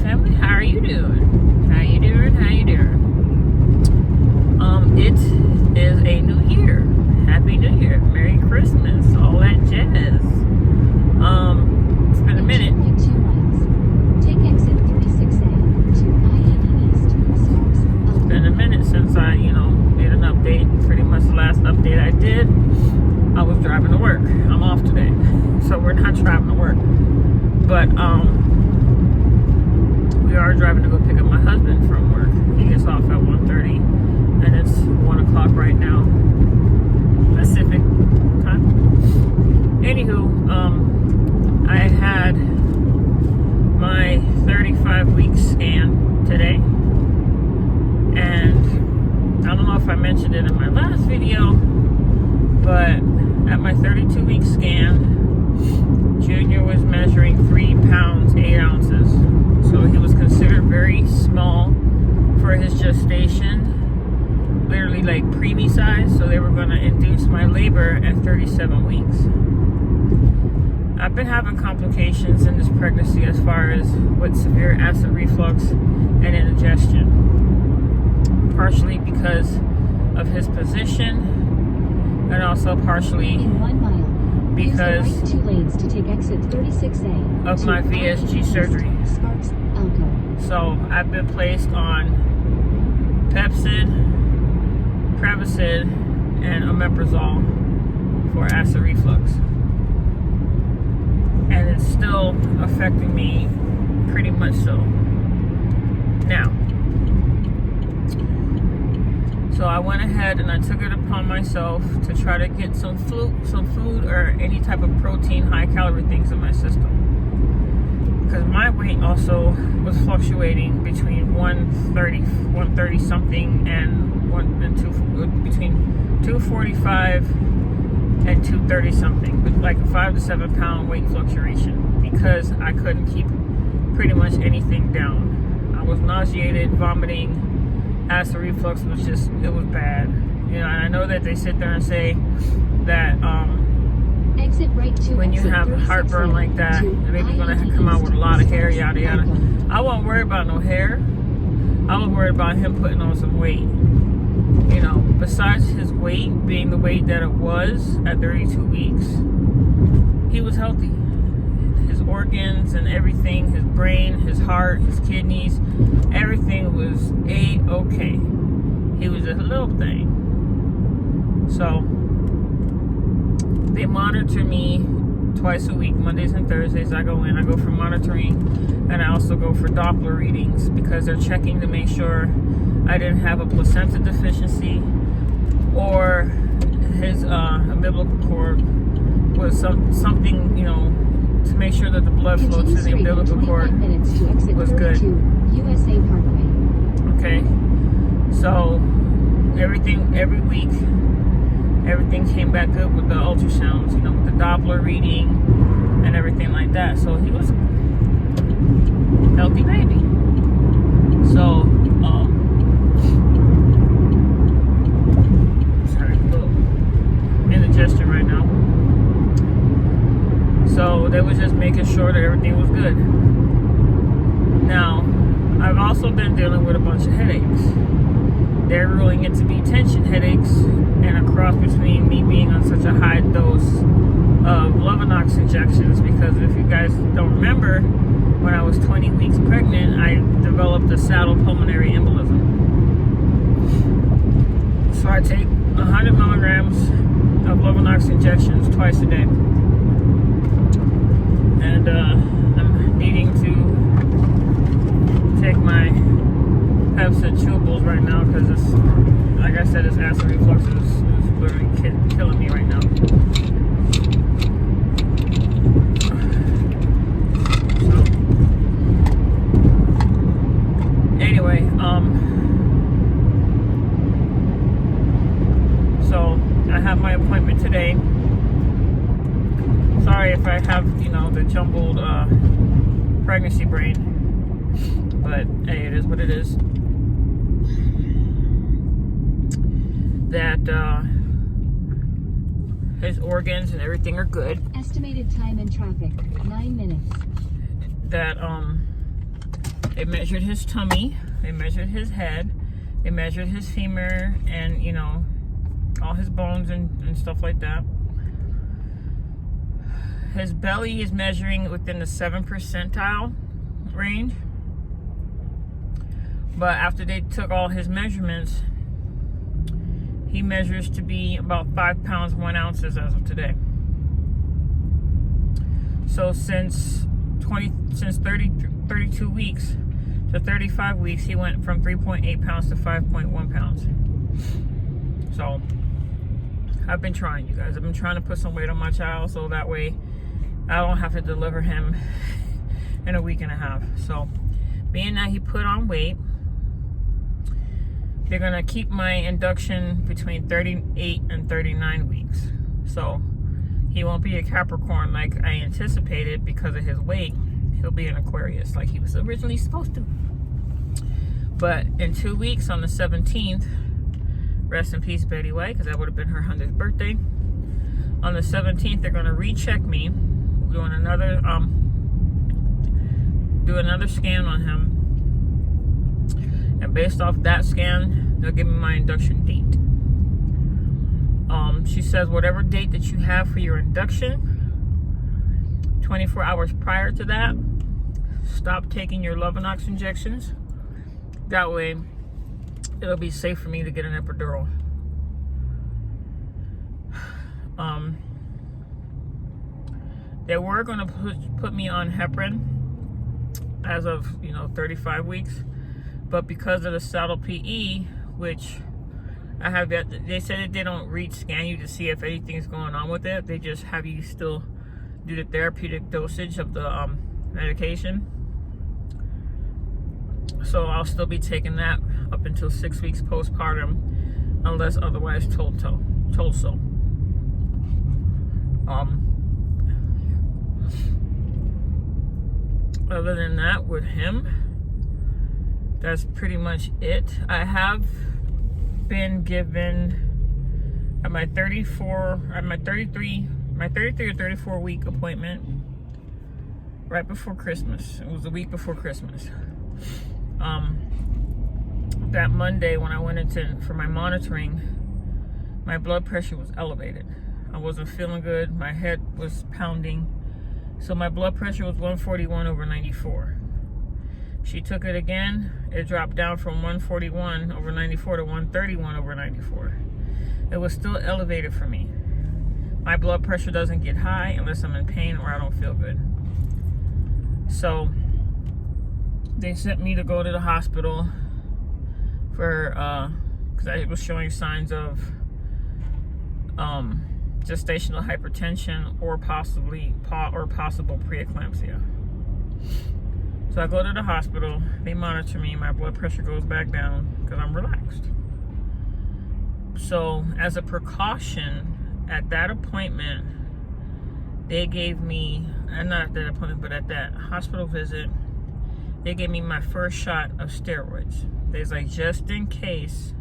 family. How are you doing? How you doing? How you doing? It is a new year. Happy New Year. Merry Christmas. All that jazz. It's been a minute. Take exit 36A to I-80 East. It's been a minute since I, made an update. Pretty much the last update I did, I was driving to work. I'm off today, so we're not driving to work. But we are driving to go pick up my husband from work. He gets off at 1:30, and it's 1 o'clock right now, Pacific time. Anywho, I had my 35-week scan today, and I don't know if I mentioned it in my last video, but at my 32-week scan, Junior was measuring 3 pounds 8 ounces, so he was considered very small for his gestation, literally like preemie size. So they were going to induce my labor at 37 weeks. I've been having complications in this pregnancy as far as with severe acid reflux and indigestion, partially because of his position, and also partially in 1 mile. because Use the right 2 lanes to take exit 36A of my VSG surgery. Sparks, Elko. So I've been placed on Pepsid, Prevacid, and omeprazole for acid reflux. And it's still affecting me pretty much so. Now, so I went ahead and I took it upon myself to try to get some food or any type of protein, high calorie things in my system. Because my weight also was fluctuating between 130 something and between 245 and 230 something, with like a 5 to 7 pound weight fluctuation, because I couldn't keep pretty much anything down. I was nauseated, vomiting. Acid reflux was just, it was bad. And I know that they sit there and say that exit right to when you have heartburn like that, you're maybe going to come out with a lot of hair, yada yada. I wasn't worried about no hair. I was worried about him putting on some weight. Besides his weight being the weight that it was at 32 weeks, he was healthy. His organs and everything, his brain, his heart, his kidneys, everything was A-okay. He was a little thing. So they monitor me twice a week, Mondays and Thursdays. I go for monitoring, and I also go for Doppler readings, because they're checking to make sure I didn't have a placenta deficiency, or his umbilical cord was something, to make sure that the blood flow to the umbilical cord was good. USA Parkway. Okay, so every week, everything came back good with the ultrasounds, with the Doppler reading and everything like that. So he was a healthy baby. So, sorry, a little indigestion right now. So they was just making sure that everything was good. Now, I've also been dealing with a bunch of headaches. They're ruling it to be tension headaches, and a cross between me being on such a high dose of Lovenox injections, because if you guys don't remember, when I was 20 weeks pregnant, I developed a saddle pulmonary embolism. So I take 100 milligrams of Lovenox injections twice a day. And I'm needing to take my Pepsid chewables right now, because it's, like I said, this acid reflux is literally killing me right now. So, anyway, so I have my appointment today. Sorry if I have, the jumbled pregnancy brain, but hey, it is what it is. That his organs and everything are good. Estimated time in traffic, 9 minutes. That They measured his tummy, they measured his head, they measured his femur, and you know, all his bones and stuff like that. His belly is measuring within the 7th percentile range. But after they took all his measurements, he measures to be about 5 pounds 1 ounce as of today. So since 32 weeks to 35 weeks, he went from 3.8 pounds to 5.1 pounds. So I've been trying, you guys. I've been trying to put some weight on my child so that way I don't have to deliver him in a week and a half. So being that he put on weight, they're gonna keep my induction between 38 and 39 weeks. So he won't be a Capricorn like I anticipated because of his weight. He'll be an Aquarius like he was originally supposed to. But in 2 weeks, on the 17th, rest in peace Betty White, because that would have been her 100th birthday. On the 17th, they're gonna recheck me, doing another scan on him. And based off that scan, they'll give me my induction date. She says whatever date that you have for your induction, 24 hours prior to that, stop taking your Lovenox injections. That way, it'll be safe for me to get an epidural. They were going to put me on heparin as of 35 weeks. But because of the saddle PE, which I have, they said that they don't scan you to see if anything's going on with it. They just have you still do the therapeutic dosage of the medication. So I'll still be taking that up until 6 weeks postpartum, unless otherwise told so. Other than that, with him, that's pretty much it. I have been given at my 33 or 34 week appointment right before Christmas. It was the week before Christmas. That Monday when I went for my monitoring, my blood pressure was elevated. I wasn't feeling good. My head was pounding. So my blood pressure was 141/94. She took it again. It dropped down from 141/94 to 131/94. It was still elevated for me. My blood pressure doesn't get high unless I'm in pain or I don't feel good. So they sent me to go to the hospital for because I was showing signs of gestational hypertension or possible preeclampsia. So I go to the hospital, they monitor me, my blood pressure goes back down because I'm relaxed. So as a precaution, at that appointment, they gave me, and not at that appointment, but at that hospital visit, they gave me my first shot of steroids. There's like, just in case,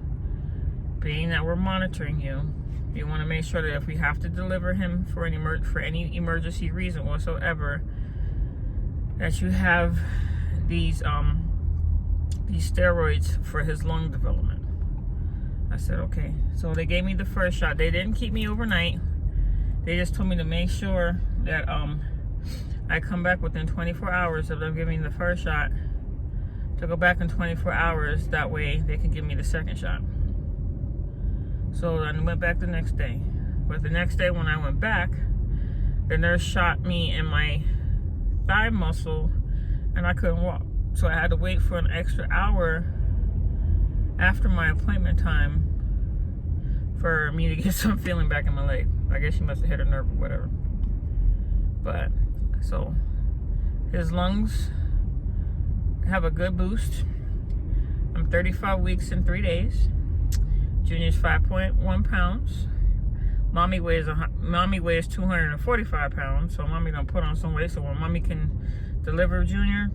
being that we're monitoring you, you want to make sure that if we have to deliver him for any emergency reason whatsoever, that you have these steroids for his lung development. I said, okay. So they gave me the first shot. They didn't keep me overnight. They just told me to make sure that I come back within 24 hours of them giving me the first shot, to go back in 24 hours. That way they can give me the second shot. So I went back the next day. But the next day when I went back, the nurse shot me in my thigh muscle and I couldn't walk. So I had to wait for an extra hour after my appointment time for me to get some feeling back in my leg. I guess she must have hit a nerve or whatever. But so his lungs have a good boost. I'm 35 weeks and 3 days. Junior's 5.1 pounds. Mommy weighs 245 pounds, so mommy done put on some weight. So when mommy can deliver Junior,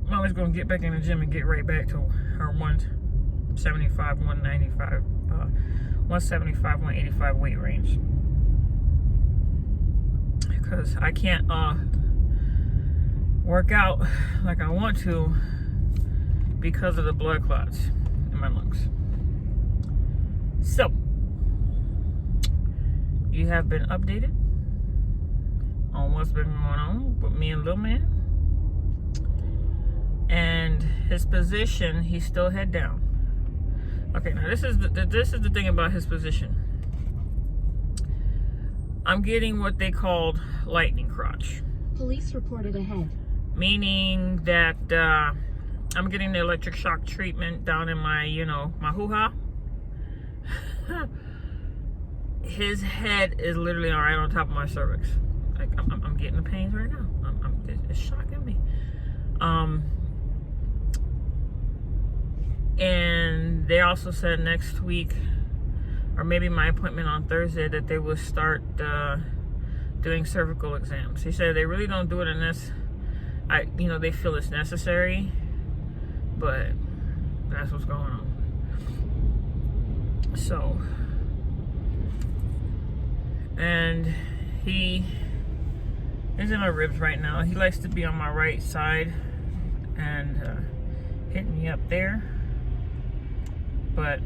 mommy's gonna get back in the gym and get right back to her 175, 195, 175, 185 weight range. Because I can't work out like I want to because of the blood clots in my lungs. So, you have been updated on what's been going on with me and Lil Man. And his position, he's still head down. Okay, now this is the thing about his position. I'm getting what they called lightning crotch. Police reported ahead. Meaning that I'm getting the electric shock treatment down in my, my hoo-ha. His head is literally right on top of my cervix. Like I'm getting the pains right now. It's shocking me. And they also said next week, or maybe my appointment on Thursday, that they will start doing cervical exams. He said they really don't do it unless they feel it's necessary, but that's what's going on. So, and he is in my ribs right now. He likes to be on my right side and hitting me up there, but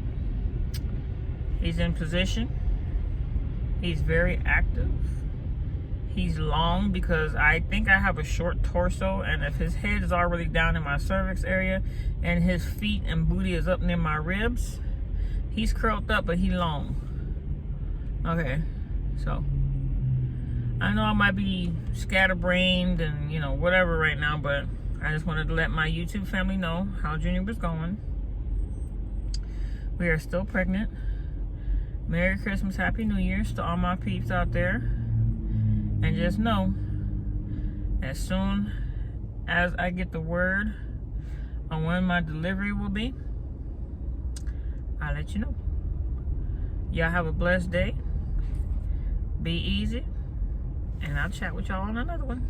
he's in position. He's very active. He's long because I think I have a short torso, and if his head is already down in my cervix area and his feet and booty is up near my ribs, he's curled up, but he's long. Okay, so I know I might be scatterbrained and whatever right now, but I just wanted to let my YouTube family know how Junior was going. We are still pregnant. Merry Christmas, Happy New Year's to all my peeps out there. And just know, as soon as I get the word on when my delivery will be, I'll let you know. Y'all have a blessed day. Be easy. And I'll chat with y'all on another one.